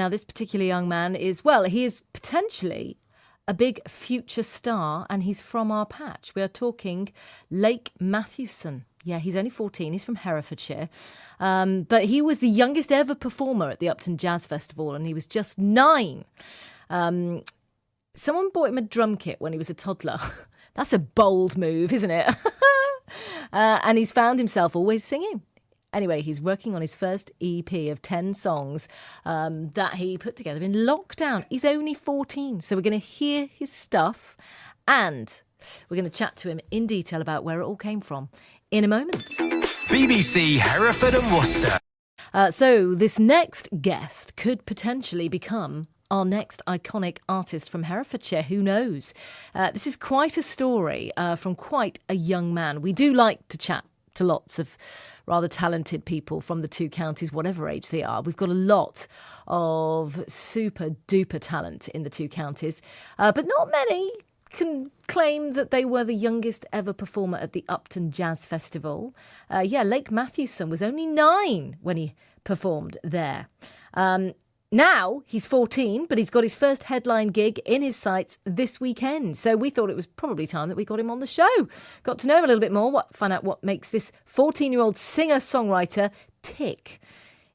Now, this particular young man is, well, he is potentially a big future star, and he's from our patch. We are talking Lake Mathewson. Yeah, he's only 14. He's from Herefordshire. But he was the youngest ever performer at the Upton Jazz Festival, and he was just 9. Someone bought him a drum kit when he was a toddler. That's a bold move, isn't it? And he's found himself always singing. Anyway, he's working on his first EP of 10 songs that he put together in lockdown. He's only 14, so we're going to hear his stuff and we're going to chat to him in detail about where it all came from in a moment. BBC Hereford and Worcester. So this next guest could potentially become our next iconic artist from Herefordshire. Who knows? This is quite a story from quite a young man. We do like to chat to lots of rather talented people from the two counties, whatever age they are. We've got a lot of super duper talent in the two counties, but not many can claim that they were the youngest ever performer at the Upton Jazz Festival. Lake Mathewson was only 9 when he performed there. Now he's 14, but he's got his first headline gig in his sights this weekend. So we thought it was probably time that we got him on the show. Got to know him a little bit more, find out what makes this 14-year-old singer-songwriter tick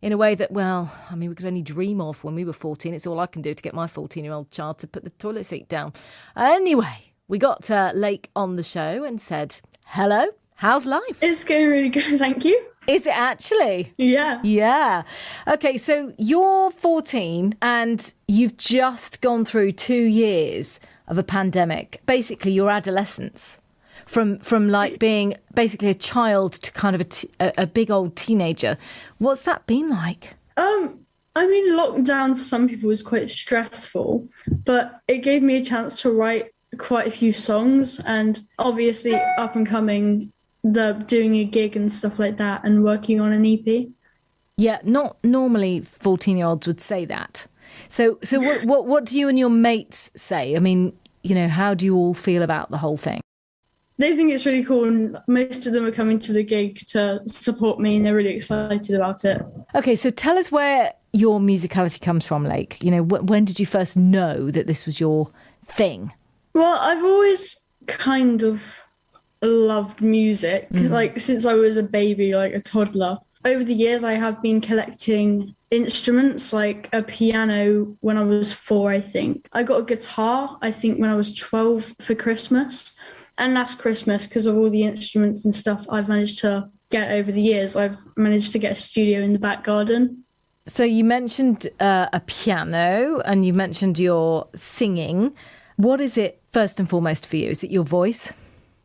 in a way that, well, I mean, we could only dream of when we were 14. It's all I can do to get my 14-year-old child to put the toilet seat down. Anyway, we got Lake on the show and said, hello, how's life? It's going really good, thank you. Is it actually? Yeah. Yeah. Okay, so you're 14 and you've just gone through 2 years of a pandemic. Basically, your adolescence. From like being basically a child to kind of a big old teenager. What's that been like? I mean, lockdown for some people was quite stressful, but it gave me a chance to write quite a few songs, and obviously up and coming, doing a gig and stuff like that and working on an EP. Yeah, not normally 14-year-olds would say that. So what do you and your mates say? I mean, you know, how do you all feel about the whole thing? They think it's really cool, and most of them are coming to the gig to support me, and they're really excited about it. Okay, so tell us where your musicality comes from, Lake. You know, when did you first know that this was your thing? Well, I've always kind of loved music, like since I was a baby, like a toddler. Over the years, I have been collecting instruments, like a piano when I was 4, I think. I got a guitar, I think, when I was 12 for Christmas. And last Christmas, because of all the instruments and stuff I've managed to get over the years, I've managed to get a studio in the back garden. So you mentioned a piano and you mentioned your singing. What is it first and foremost for you? Is it your voice?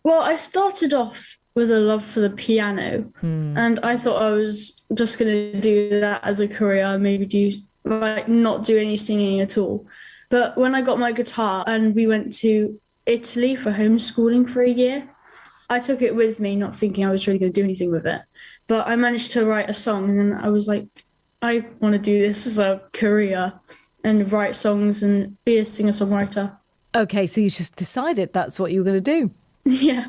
Well, I started off with a love for the piano, and I thought I was just going to do that as a career, maybe not do any singing at all. But when I got my guitar and we went to Italy for homeschooling for a year, I took it with me, not thinking I was really going to do anything with it. But I managed to write a song, and then I was like, I want to do this as a career and write songs and be a singer-songwriter. Okay, so you just decided that's what you were going to do. Yeah.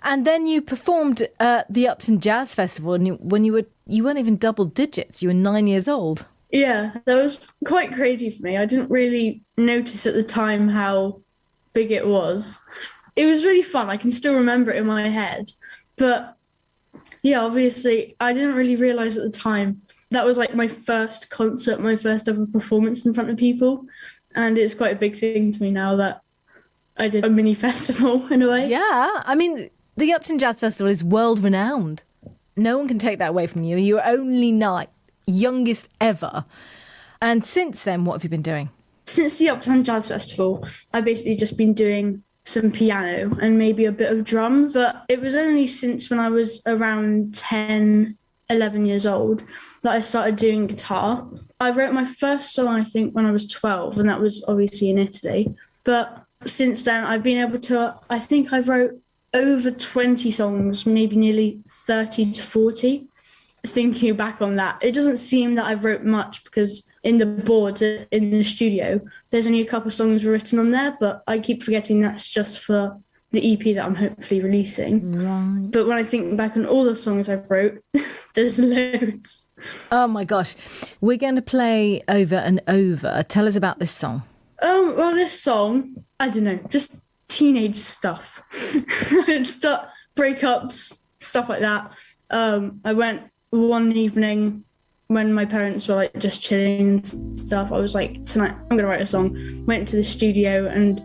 And then you performed at the Upton Jazz Festival, and when you weren't even double digits, you were 9 years old. Yeah, that was quite crazy for me. I didn't really notice at the time how big it was. It was really fun. I can still remember it in my head. But yeah, obviously, I didn't really realise at the time that was like my first concert, my first ever performance in front of people. And it's quite a big thing to me now that I did a mini festival in a way. Yeah, I mean, the Upton Jazz Festival is world renowned. No one can take that away from you. You're only 9, youngest ever. And since then, what have you been doing? Since the Upton Jazz Festival, I've basically just been doing some piano and maybe a bit of drums. But it was only since when I was around 10, 11 years old that I started doing guitar. I wrote my first song, I think, when I was 12, and that was obviously in Italy. But since then, I've been able to, I think I wrote over 20 songs, maybe nearly 30 to 40. Thinking back on that, it doesn't seem that I've wrote much because in the board in the studio, there's only a couple of songs written on there, but I keep forgetting that's just for the EP that I'm hopefully releasing. Right. But when I think back on all the songs I've wrote, there's loads. Oh my gosh. We're going to play Over and Over. Tell us about this song. Well, this song, I don't know, just teenage stuff. Breakups, stuff like that. I went one evening when my parents were like just chilling and stuff. I was like, tonight I'm gonna write a song. Went to the studio and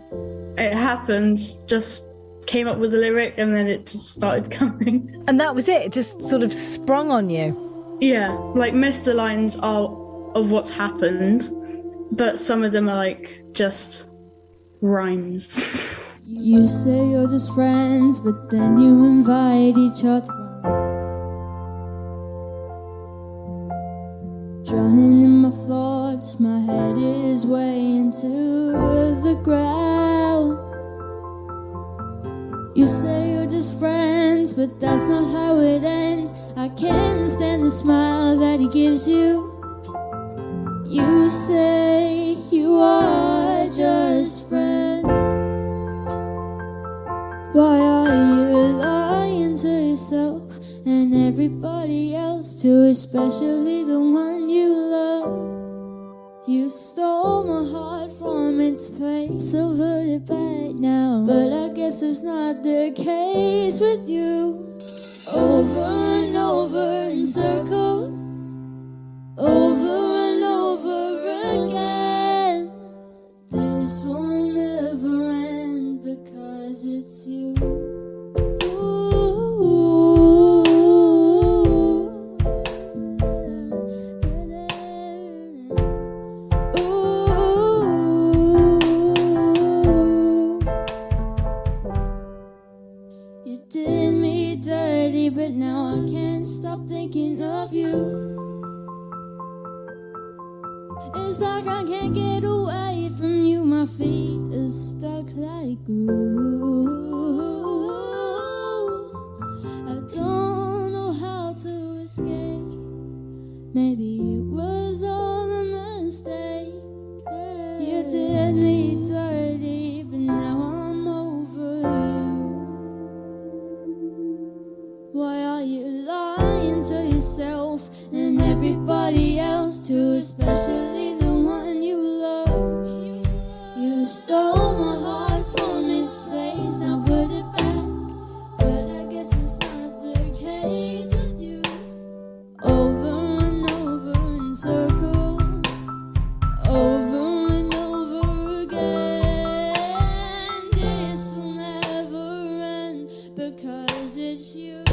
it happened. Just came up with the lyric and then it just started coming. And that was it. It just sort of sprung on you. Yeah, like most of the lines are of what's happened, but some of them are like just rhymes. You say you're just friends, but then you invite each other. Drowning in my thoughts, my head is way into the ground. You say you're just friends, but that's not how it ends. I can't stand the smile that he gives you. You say you are just friends. Why are you lying to yourself and everybody else too, especially the one you love? You stole my heart from its place, so put it back now. But I guess it's not the case with you. Over and over in circles, over and over again. This will never end because it's you. You did me dirty, but now I can't stop thinking of you. It's like I can't get away from you. My feet are stuck like glue. I don't know how to escape. Maybe it was all a mistake. You did me dirty, but now I'm over you. Why are you lying to yourself and everybody else too, especially the one you love? You stole my heart from its place, now put it back. But I guess it's not the case with you. Over and over in circles, over and over again. This will never end because it's you.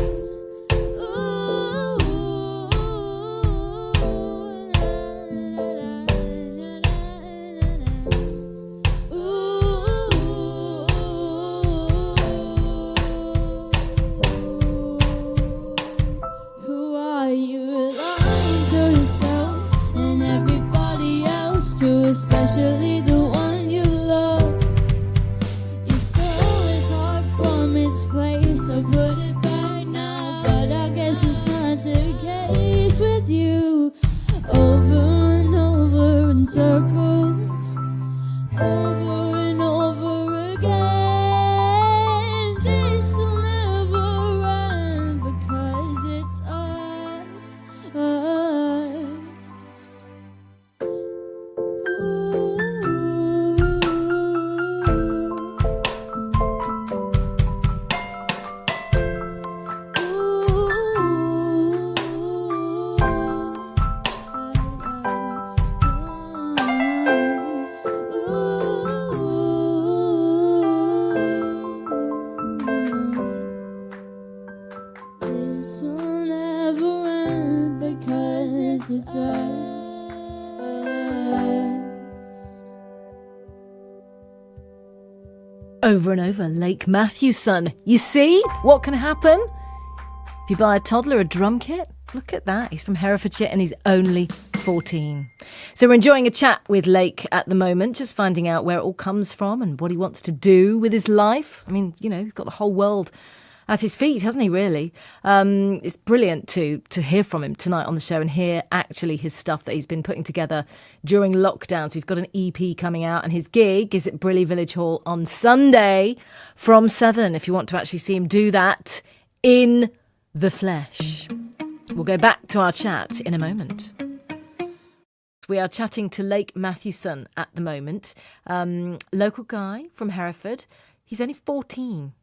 Who are you lying to yourself and everybody else too, especially the one you love? You stole his heart from its place, so put it back now. But I guess it's not the case with you. Over and over in circles, over and over again. This will never end because it's us, us. This will never end because it's us. Over and over, Lake Matthew's son. You see what can happen if you buy a toddler a drum kit? Look at that. He's from Herefordshire and he's only 14. So we're enjoying a chat with Lake at the moment, just finding out where it all comes from and what he wants to do with his life. I mean, you know, he's got the whole world at his feet, hasn't he, really? It's brilliant to hear from him tonight on the show and hear actually his stuff that he's been putting together during lockdown. So he's got an EP coming out and his gig is at Briley Village Hall on Sunday from 7, if you want to actually see him do that in the flesh. We'll go back to our chat in a moment. We are chatting to Lake Mathewson at the moment. Local guy from Hereford. He's only 14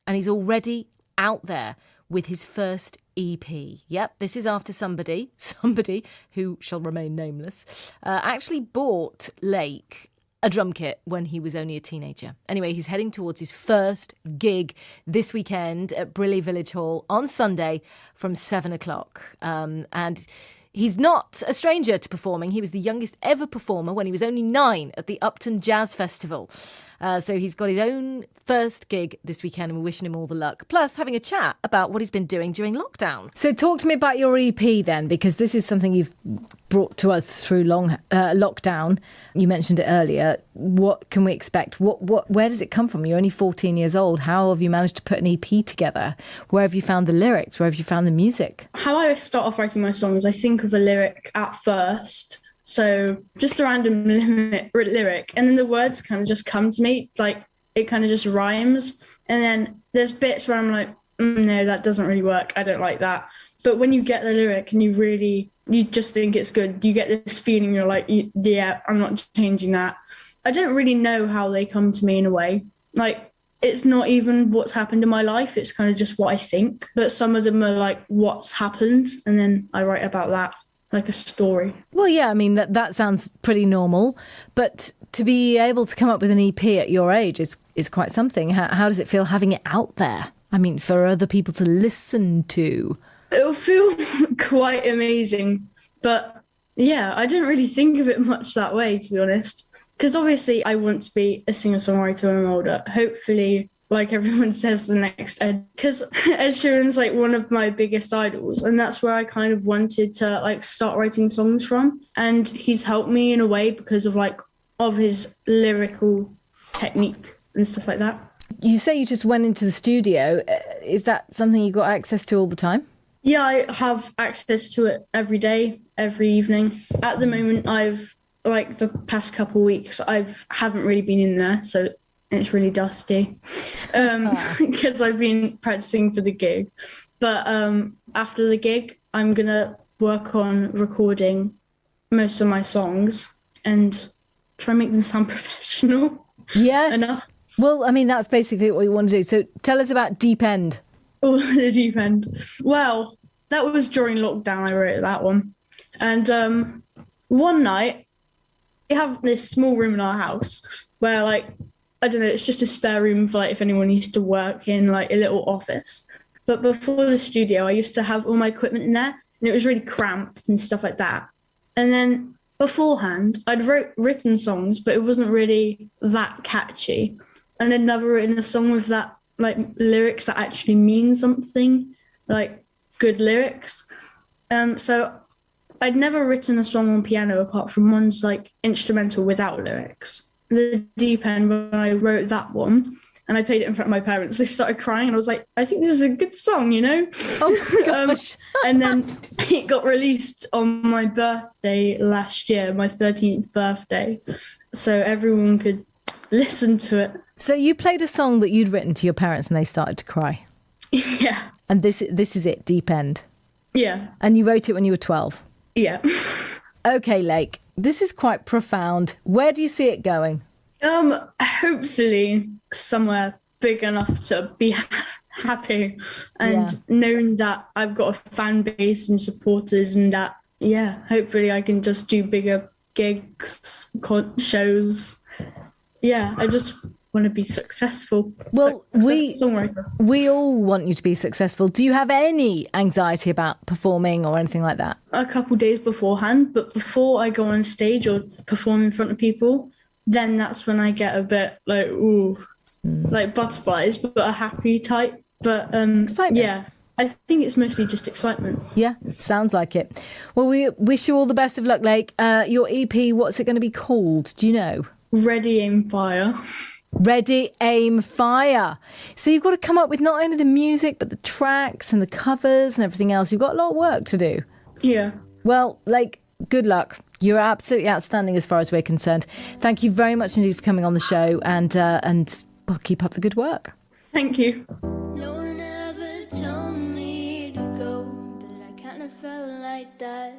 and he's already out there with his first EP. Yep, this is after somebody who shall remain nameless, actually bought Lake a drum kit when he was only a teenager. Anyway, he's heading towards his first gig this weekend at Briley Village Hall on Sunday from 7 o'clock. And he's not a stranger to performing. He was the youngest ever performer when he was only 9 at the Upton Jazz Festival. So he's got his own first gig this weekend and we're wishing him all the luck. Plus having a chat about what he's been doing during lockdown. So talk to me about your EP then, because this is something you've brought to us through lockdown. You mentioned it earlier. What can we expect? Where does it come from? You're only 14 years old. How have you managed to put an EP together? Where have you found the lyrics? Where have you found the music? How I start off writing my songs, I think of a lyric at first. So just a random lyric. And then the words kind of just come to me. Like it kind of just rhymes. And then there's bits where I'm like, no, that doesn't really work. I don't like that. But when you get the lyric and you just think it's good, you get this feeling, you're like, yeah, I'm not changing that. I don't really know how they come to me in a way. Like, it's not even what's happened in my life. It's kind of just what I think. But some of them are like what's happened. And then I write about that like a story. Well, yeah, I mean, that sounds pretty normal. But to be able to come up with an EP at your age is quite something. How does it feel having it out there? I mean, for other people to listen to. It'll feel quite amazing. But yeah, I didn't really think of it much that way, to be honest. Because obviously I want to be a singer-songwriter when I'm older. Hopefully, like everyone says, the next Ed. Because Ed Sheeran's like one of my biggest idols. And that's where I kind of wanted to like start writing songs from. And he's helped me in a way because of his lyrical technique and stuff like that. You say you just went into the studio. Is that something you got access to all the time? Yeah, I have access to it every day, every evening. At the moment, like the past couple of weeks, haven't really been in there, so it's really dusty because I've been practicing for the gig. But after the gig, I'm going to work on recording most of my songs and try and make them sound professional. Yes. enough. Well, I mean, that's basically what we want to do. So tell us about Deep End. Oh, the Deep End. Well, that was during lockdown. I wrote that one. And one night, we have this small room in our house where, like, I don't know, it's just a spare room for, like, if anyone used to work in, like, a little office. But before the studio, I used to have all my equipment in there, and it was really cramped and stuff like that. And then beforehand, I'd written songs, but it wasn't really that catchy. And I'd never written a song with that, like, lyrics that actually mean something, like good lyrics. So I'd never written a song on piano apart from ones like instrumental without lyrics. The Deep End, when I wrote that one and I played it in front of my parents, they started crying and I was like, I think this is a good song, you know? Oh, gosh. And then it got released on my birthday last year, my 13th birthday. So everyone could listen to it. So you played a song that you'd written to your parents and they started to cry. Yeah. And this is it, Deep End. Yeah. And you wrote it when you were 12. Yeah. Okay, Lake, this is quite profound. Where do you see it going? Hopefully somewhere big enough to be happy and knowing that I've got a fan base and supporters and that, hopefully I can just do bigger gigs, shows. Yeah, I just want to be successful. Well, songwriter. we all want you to be successful. Do you have any anxiety about performing or anything like that? A couple days beforehand, but before I go on stage or perform in front of people, then that's when I get a bit like, like butterflies, but a happy type. But excitement. Yeah, I think it's mostly just excitement. Yeah, sounds like it. Well, we wish you all the best of luck, Lake. Your EP, what's it going to be called? Do you know? Ready, Aim, Fire. Ready, aim, fire. So you've got to come up with not only the music, but the tracks and the covers and everything else. You've got a lot of work to do. Yeah. Well, Lake, good luck. You're absolutely outstanding as far as we're concerned. Thank you very much indeed for coming on the show, and well, keep up the good work. Thank you. No one ever told me to go, but I kinda felt like that.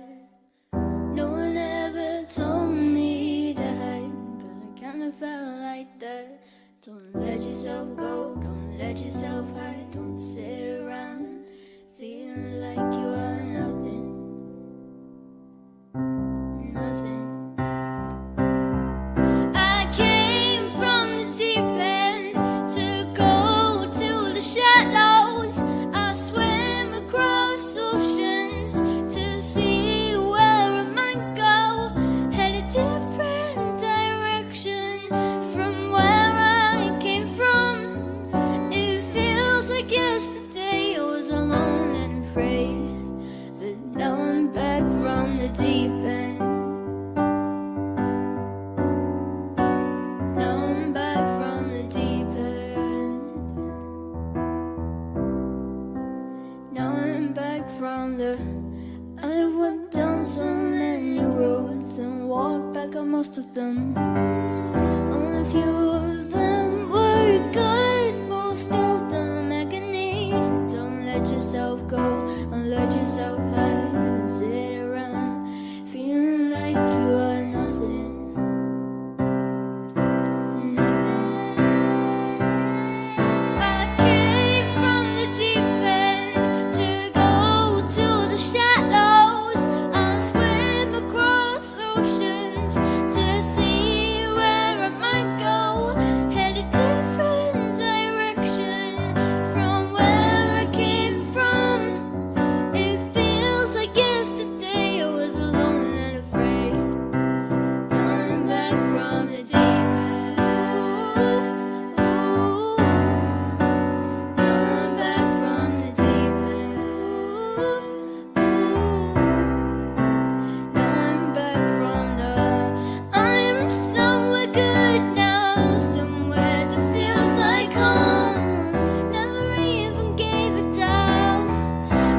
No one ever told me to hide, but I kinda felt like that. Don't let yourself go, don't let yourself hide, don't sit around feeling like you are nothing. Nothing. I came from the deep end to go to the shallows. I swim across oceans to see where I might go. Had a different direction from where I came from. It feels like yesterday I was alone and afraid, but now I'm back from the deep end. Now I'm back from the deep end. Now I'm back from the. I went down so many roads and walked back on most of them. Only a few of them were good, most of them agony. Don't let yourself go, don't let yourself hide and sit around feeling like you are nothing. I came from the deep end to go to the shallows. I swim across oceans to see where I might go. Had a different direction from where I came from. It feels like yesterday I was alone and afraid. Now I'm back from the deep end. Now I'm back from the deep end. Now I'm back from the. I'm somewhere good now, somewhere that feels like home. Never even gave it down.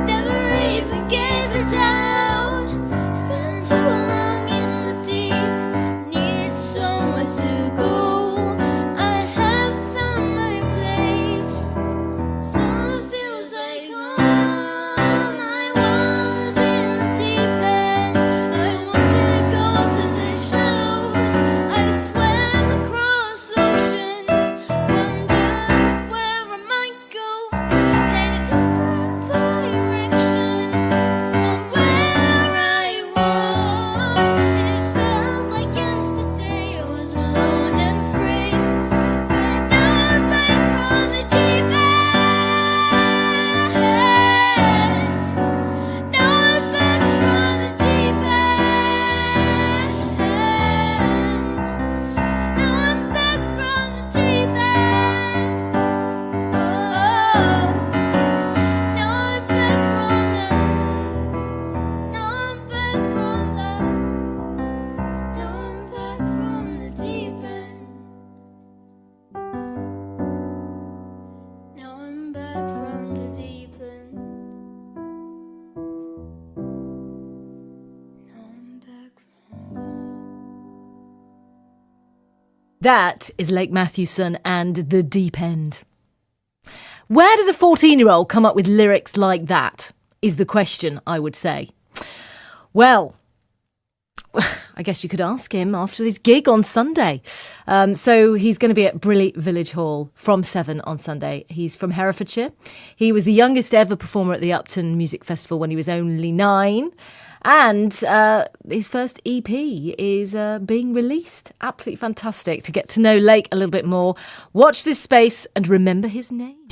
Never even gave it down. Spent too long in the deep. Needed somewhere to go. I have found my place. Somewhere feels like home. I was in the deep end. I wanted to go to the shallows. I swam across oceans, wondered where I might go. Had a different direction from where I was. It felt like yesterday I was alone and afraid, but now I'm back from the deep end. Now I'm back from the deep end. Now I'm back from the deep end. Oh, now I'm back from the. Now I'm back from the. Now I'm back from the deep end. Now I'm back from the deep end. Now I'm back from the. That is Lake Mathewson and The Deep End. Where does a 14-year-old come up with lyrics like that, is the question, I would say. Well, I guess you could ask him after his gig on Sunday. So he's going to be at Briley Village Hall from 7 on Sunday. He's from Herefordshire. He was the youngest ever performer at the Upton Music Festival when he was only 9. And his first EP is being released. Absolutely fantastic to get to know Lake a little bit more. Watch this space and remember his name.